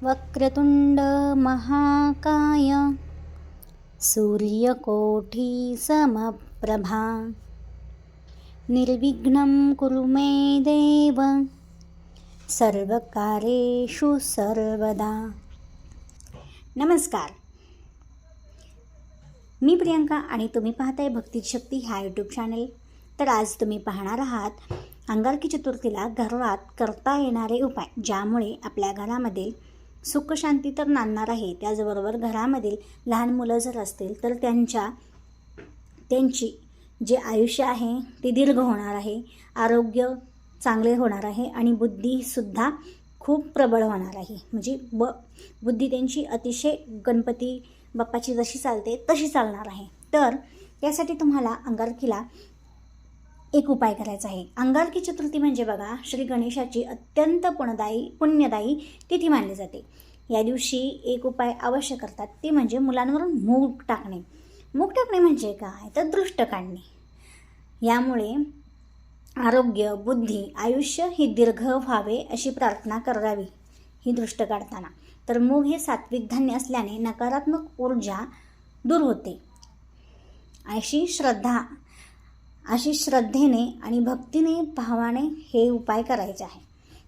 वक्रतुंड महाकाय सूर्यकोटी समप्रभा निर्विघ्नं कुरु मे देव सर्वकार्येषु सर्वदा. नमस्कार, मी प्रियंका आणि तुम्ही पाहताय भक्ती शक्ती ह्या यूट्यूब चॅनल. तर आज तुम्ही पाहणार आहात अंगारकी चतुर्थीला घरात करता येणारे उपाय, ज्यामुळे आपल्या घरामध्ये सुख शांती तर नांदणार आहे. त्याचबरोबर घरामधील लहान मुलं जर असतील तर त्यांची जे आयुष्य आहे ते दीर्घ होणार आहे, आरोग्य चांगले होणार आहे आणि बुद्धीसुद्धा खूप प्रबळ होणार आहे. म्हणजे बुद्धी त्यांची अतिशय गणपती बाप्पाची जशी चालते तशी चालणार आहे. तर यासाठी तुम्हाला अंगारकीला एक उपाय करायचा आहे. अंगारकी चतुर्थी म्हणजे बघा, श्री गणेशाची अत्यंत पुण्यदायी तिथी मानली जाते. या दिवशी एक उपाय अवश्य करतात, ते म्हणजे मुलांवरून मूग टाकणे. मूग टाकणे म्हणजे काय, तर दृष्ट काढणे. यामुळे आरोग्य, बुद्धी, आयुष्य ही दीर्घ व्हावे अशी प्रार्थना करावी ही दृष्ट काढताना. तर मूग हे सात्विक धान्य असल्याने नकारात्मक ऊर्जा दूर होते. अशी श्रद्धेने आणि भक्तीने भावाने हे उपाय करायचे आहे.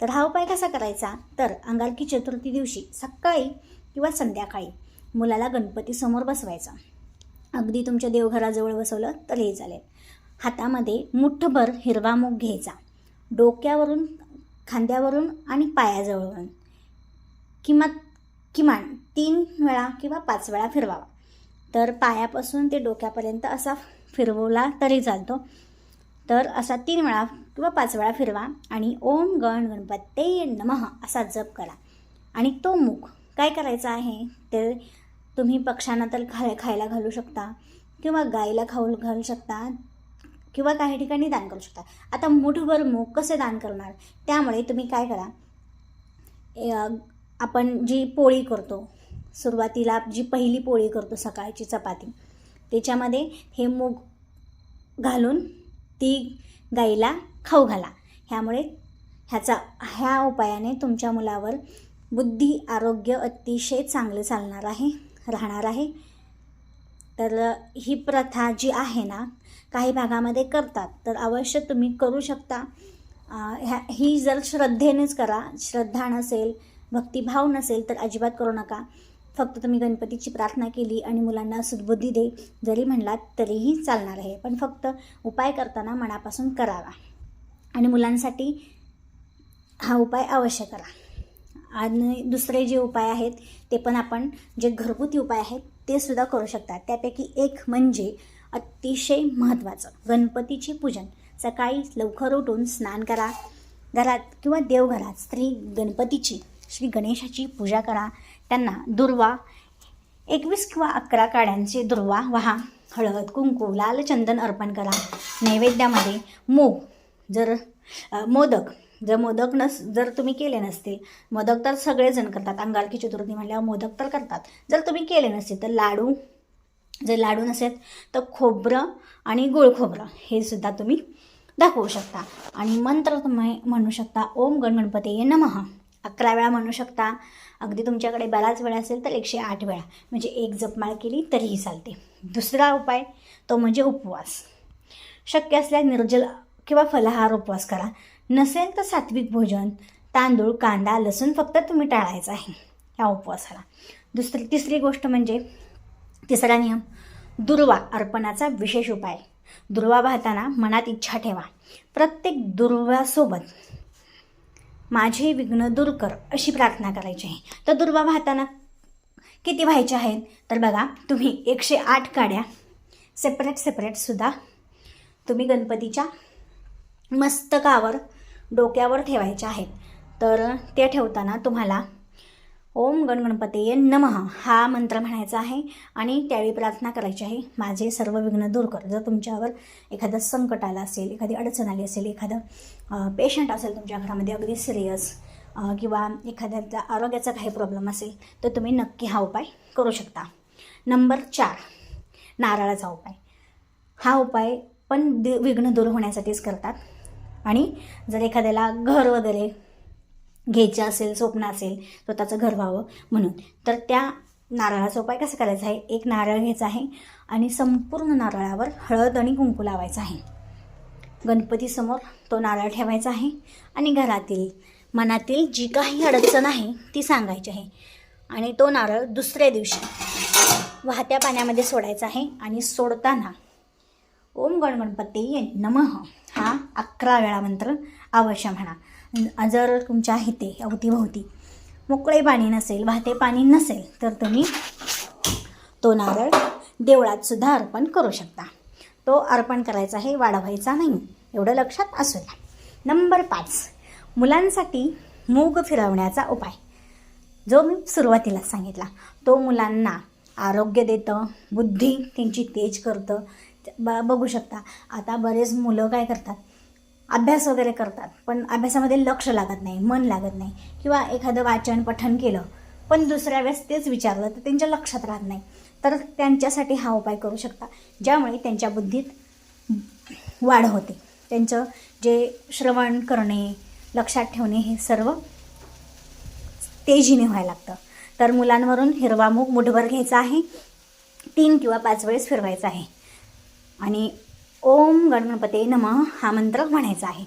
तर हा उपाय कसा करायचा, तर अंगारकी चतुर्थी दिवशी सकाळी किंवा संध्याकाळी मुलाला गणपतीसमोर बसवायचा. अगदी तुमच्या देवघराजवळ बसवलं तरीही चालेल. हातामध्ये मुठभर हिरवा मूग घ्यायचा. डोक्यावरून, खांद्यावरून आणि पायाजवळून किमान 3 वेळा किंवा 5 वेळा फिरवावा. तर पायापासून ते डोक्यापर्यंत असा फिरवला तरी चालतो. तर असा 3 वेळा किंवा 5 वेळा फिरवा आणि ओम गण गणपते नमः असा जप करा. आणि तो मूग काय करायचा आहे, ते तुम्ही पक्ष्यांना तर खायला घालू शकता किंवा गाईला घालू शकता किंवा काही ठिकाणी दान करू शकता. आता मुठभर मूग कसे दान करणार, त्यामुळे तुम्ही काय करा, आपण जी पोळी करतो, सुरुवातीला जी पहिली पोळी करतो सकाळची चपाती, त्याच्यामध्ये हे मूग घालून ती गाईला खाऊ घाला. ह्या उपायाने तुमच्या मुलावर बुद्धी, आरोग्य अतिशय चांगले राहणार आहे. तर ही प्रथा जी आहे ना, काही भागामध्ये करतात, तर अवश्य तुम्ही करू शकता. ही जर श्रद्धेनेच करा. श्रद्धा नसेल, भक्तिभाव नसेल तर अजिबात करू नका. फक्त तुम्ही गणपतीची प्रार्थना केली आणि मुलांना सद्बुद्धी दे जरी म्हणलात तरीही चालणार आहे. पण फक्त उपाय करताना मनापासून करावा आणि मुलांसाठी हा उपाय अवश्य करा. आणि दुसरे जे उपाय आहेत ते पण आपण, जे घरगुती उपाय आहेत ते सुद्धा करू शकता. त्यापैकी एक म्हणजे अतिशय महत्त्वाचं, गणपतीचे पूजन. सकाळी लवकर उठून स्नान करा. घरात किंवा देवघरात श्री गणेशाची पूजा करा. त्यांना दुर्वा 21 किंवा 11 काड्यांचे दुर्वा वाहा. हळद, कुंकू, लाल चंदन अर्पण करा. नैवेद्यामध्ये मोदक जर तुम्ही केले नसतील, मोदक तर सगळेजण करतात, अंगारकी चतुर्थी म्हणल्यावर मोदक तर करतात. जर तुम्ही केले नसतील तर जर लाडू नसेल तर खोबरं आणि गोळ खोबरं हे सुद्धा तुम्ही दाखवू शकता. आणि मंत्र तुम्ही म्हणू शकता, ओम गण गणपते नमः 11 वेळा म्हणू शकता. अगदी तुमच्याकडे बराच वेळ असेल तर 108 वेळा, म्हणजे एक जपमाळ केली तरीही चालते. दुसरा उपाय तो म्हणजे उपवास. शक्य असल्यास निर्जल किंवा फलाहार उपवास करा. नसेल तर सात्विक भोजन, तांदूळ, कांदा, लसूण फक्त तुम्ही टाळायचं आहे या उपवासाला. तिसरी गोष्ट म्हणजे तिसरा नियम, दुर्वा अर्पणाचा विशेष उपाय. दुर्वा वाहताना मनात इच्छा ठेवा. प्रत्येक दुर्वासोबत माझे विघ्न दूर कर अशी प्रार्थना करायची आहे. तर दुर्वा वाहताना किती व्हायचे आहेत, तर बघा, तुम्ही 108 काड्या सेपरेट सुद्धा तुम्ही गणपतीच्या मस्तकावर, डोक्यावर ठेवायच्या आहेत. तर ते ठेवताना तुम्हाला ओम गण गणपते नमः हा मंत्र म्हणायचा आहे आणि त्यावेळी प्रार्थना करायची आहे, माझे सर्व विघ्न दूर कर. जर तुमच्यावर एखादं संकट आलं असेल, एखादी अडचण आली असेल, एखादं पेशंट असेल तुमच्या घरामध्ये अगदी सिरियस, किंवा एखाद्याचा आरोग्याचा काही प्रॉब्लेम असेल, तर तुम्ही नक्की हा उपाय करू शकता. नंबर 4, नारळाचा उपाय. हा उपाय पण विघ्न दूर होण्यासाठीच करतात. आणि जर एखाद्याला घर वगैरे घ्यायचं असेल, स्वप्न असेल स्वतःचं घर व्हावं म्हणून, तर त्या नारळाचा उपाय कसा करायचा आहे, एक नारळ घ्यायचा आहे आणि संपूर्ण नारळावर हळद आणि कुंकू लावायचं आहे. गणपतीसमोर तो नारळ ठेवायचा आहे आणि घरातील मनातील जी काही अडचण आहे ती सांगायची आहे. आणि तो नारळ दुसऱ्या दिवशी वाहत्या पाण्यामध्ये सोडायचा आहे आणि सोडताना ओम गणपतये नमः हा 11 वेळा मंत्र अवश्य म्हणा. जर तुमच्या हिते अवतीभोवती मोकळे पाणी नसेल, वाहते पाणी नसेल, तर तुम्ही तो नारळ देवळात सुद्धा अर्पण करू शकता. तो अर्पण करायचा आहे, वाढवायचा नाही, एवढं लक्षात असू द्या. नंबर 5, मुलांसाठी मूग फिरवण्याचा उपाय, जो मी सुरुवातीलाच सांगितला. तो मुलांना आरोग्य देतं, बुद्धी त्यांची तेज करतं. बघू शकता आता बरेच मुलं काय करतात, अभ्यास वगैरे करतात पण अभ्यासामध्ये लक्ष लागत नाही, मन लागत नाही, किंवा एखादं वाचन पठण केलं पण दुसऱ्या वेळेस तेच विचारलं तर त्यांच्या लक्षात राहत नाही. तर त्यांच्यासाठी हा उपाय करू शकता, ज्यामुळे त्यांच्या बुद्धीत वाढ होते. त्यांचं जे श्रवण करणे, लक्षात ठेवणे हे सर्व तेजीने व्हायला लागतं. तर मुलांवरून हिरवा मूग मुठभर घ्यायचा आहे, 3 किंवा 5 वेळेस फिरवायचा आहे आणि ओम गणपते नमः हा मंत्र म्हणायचा आहे.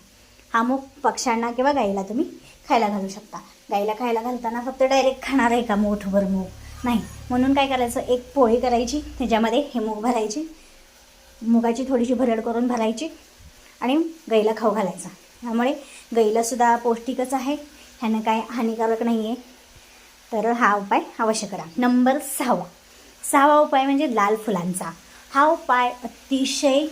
हा मूग पक्ष्यांना किंवा गाईला तुम्ही खायला घालू शकता. गाईला खायला घालताना फक्त डायरेक्ट खाणार आहे का मुठभर मूग नाही, म्हणून काय करायचं, एक पोळी करायची, त्याच्यामध्ये हे मूग भरायची, मुगाची थोडीशी भरड करून भरायची आणि गाईला खाऊ घालायचा. त्यामुळे गाईलासुद्धा पौष्टिकच आहे, ह्यानं काय हानिकारक नाही आहे. तर हा उपाय अवश्य करा. नंबर 6वा उपाय म्हणजे लाल फुलांचा. हा उपाय अतिशय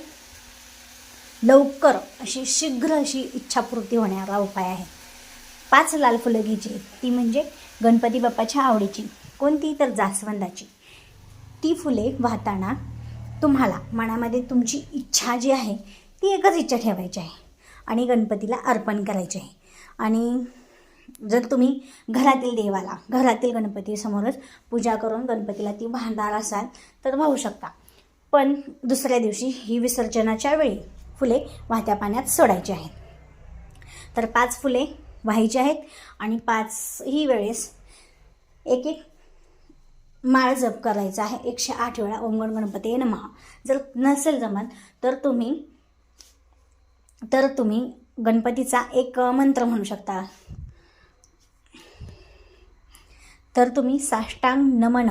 लवकर अशी शीघ्र अशी इच्छापूर्ती होणारा उपाय आहे. 5 लाल फुलं घ्यायची, ती म्हणजे गणपती बाप्पाच्या आवडीची. कोणती, तर जास्वंदाची. ती फुले वाहताना तुम्हाला मनामध्ये तुमची इच्छा जी आहे ती एकच इच्छा ठेवायची आहे आणि गणपतीला अर्पण करायची आहे. आणि जर तुम्ही घरातील देवाला, घरातील गणपतीसमोरच पूजा करून गणपतीला ती वाहणार असाल तर वाहू शकता. पण दुसऱ्या दिवशी ही विसर्जनाच्या वेळी फुले वाहत्या पाण्यात सोडायची आहेत. तर 5 फुले वाहायची आहेत आणि 5ही वेळेस एक माळ जप करायचा आहे 108 वेळा ओम गणपतये नमः. जर नसेल जमत तर तुम्ही गणपतीचा एक मंत्र म्हणू शकता. तर तुम्ही साष्टांग नमन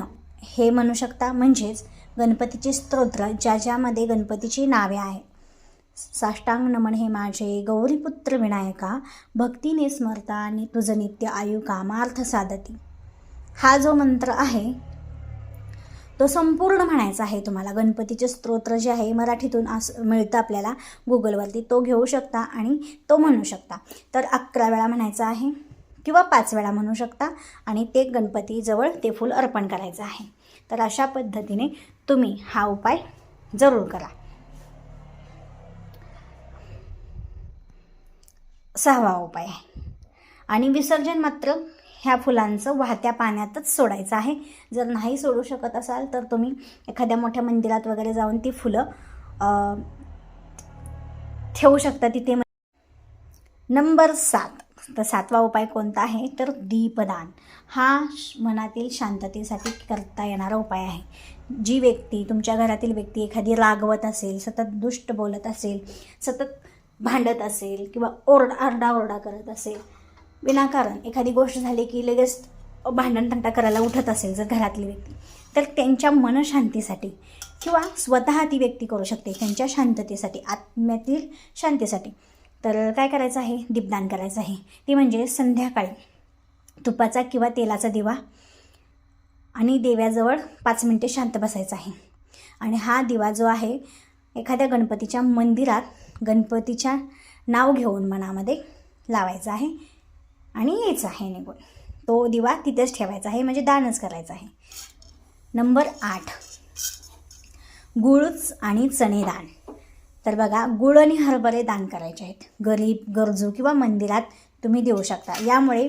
हे म्हणू शकता, म्हणजेच गणपतीचे स्तोत्र ज्यामध्ये गणपतीची नावे आहे. साष्टांग नमन हे माझे गौरीपुत्र विनायका, भक्तीने स्मरता आणि तुझं नित्य आयु कामार्थ साधती. हा जो मंत्र आहे तो संपूर्ण म्हणायचा आहे तुम्हाला. गणपतीचे स्तोत्र जे आहे मराठीतून मिळतं आपल्याला गुगलवरती, तो घेऊ शकता आणि तो म्हणू शकता. तर 11 वेळा म्हणायचा आहे किंवा 5 वेळा म्हणू शकता आणि ते गणपतीजवळ ते फूल अर्पण करायचं आहे. तर अशा पद्धतीने तुम्ही हा उपाय जरूर करा. 6वा उपाय आहे आणि विसर्जन मात्र ह्या फुलांचं वाहत्या पाण्यातच सोडायचं आहे. जर नाही सोडू शकत असाल तर तुम्ही एखाद्या मोठ्या मंदिरात वगैरे जाऊन ती फुलं ठेवू शकता तिथे. नंबर 7, तर 7वा उपाय कोणता आहे, तर दीपदान. हा मनातील शांततेसाठी करता येणारा उपाय आहे. जी व्यक्ती, तुमच्या घरातील व्यक्ती एखादी रागवत असेल, सतत दुष्ट बोलत असेल, सतत भांडत असेल किंवा आरडाओरडा करत असेल, विनाकारण एखादी गोष्ट झाली की लगेच भांडण तंटा करायला उठत असेल जर घरातली व्यक्ती, तर त्यांच्या मनशांतीसाठी किंवा स्वतः ती व्यक्ती करू शकते त्यांच्या शांततेसाठी, आत्म्यातील शांतीसाठी. तर काय करायचं आहे, दीपदान करायचं आहे. ते म्हणजे संध्याकाळी तुपाचा किंवा तेलाचा दिवा आणि देव्याजवळ 5 मिनिटे शांत बसायचं आहे. आणि हा दिवा जो आहे एखाद्या गणपतीच्या मंदिरात गणपतीच्या नाव घेऊन मनामध्ये लावायचा आहे आणि यायचं आहे निघून. तो दिवा तिथेच ठेवायचा आहे, म्हणजे दानच करायचं आहे. नंबर 8, गुळच आणि चणे दान. तर बघा, गुळ आणि हरभरे दान करायचे आहेत. गरीब, गरजू किंवा मंदिरात तुम्ही देऊ शकता. यामुळे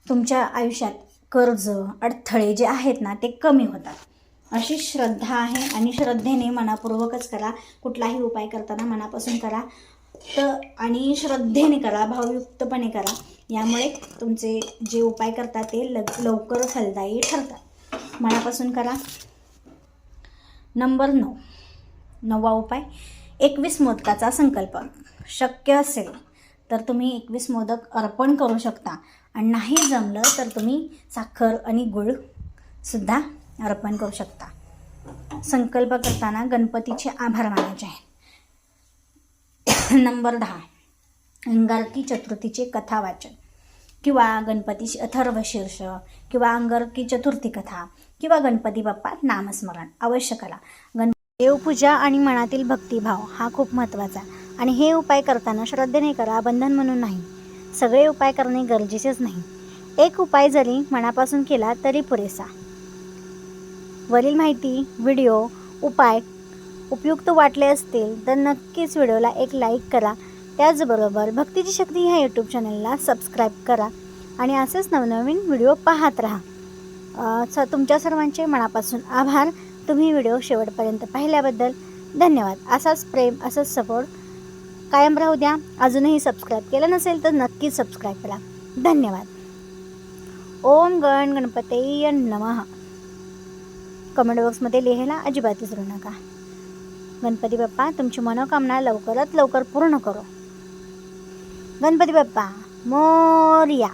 तुमच्या आयुष्यात कर्ज, अडथळे जे आहेत ना ते कमी होतात. अशी श्रद्धा आहे आणि श्रद्धेने मनापूर्वकच करा. कुठलाही उपाय करताना मनापासून करा. आणि श्रद्धेने करा, भावयुक्तपणे करा. यामुळे तुमचे जे उपाय करता ते लवकर फलदायी ठरतात. मनापासून करा. नंबर 9, 9वा उपाय, 21 मोदकाचा संकल्प. शक्य असेल तर तुम्ही 21 मोदक अर्पण करू शकता आणि नाही जमलं तर तुम्ही साखर आणि गूळ सुद्धा अर्पण करू शकता. संकल्प करताना गणपतीचे आभार मानायचे आहे. नंबर 10, अंगारकी चतुर्थीचे कथा वाचन किंवा गणपतीची अथर्वशीर्ष किंवा अंगारकी चतुर्थी कथा किंवा गणपती बाप्पा नामस्मरण अवश्य करा. देवपूजा आणि मनातील भक्तिभाव हा खूप महत्त्वाचा आणि हे उपाय करताना श्रद्धेने करा, बंधन म्हणून नाही. सगळे उपाय करणे गरजेचेच नाही. एक उपाय जरी मनापासून केला तरी पुरेसा. वरील माहिती, व्हिडिओ, उपाय उपयुक्त वाटले असतील तर नक्कीच व्हिडिओला एक लाईक करा. त्याचबरोबर भक्तीची शक्ती ह्या यूट्यूब चॅनलला सबस्क्राईब करा आणि असेच नवनवीन व्हिडिओ पाहत राहा. तुमच्या सर्वांचे मनापासून आभार. तुम्ही व्हिडिओ शेवटपर्यंत पाहिल्याबद्दल धन्यवाद. असाच प्रेम, असाच सपोर्ट कायम राहू द्या. अजूनही सबस्क्राईब केलं नसेल तर नक्कीच सबस्क्राईब करा. धन्यवाद. ओम गण गणपतये नमः. कमेंट बॉक्समध्ये लिहायला अजिबात विसरू नका. गणपती बाप्पा तुमची मनोकामना लवकरात लवकर पूर्ण करो. गणपती बाप्पा मोरया.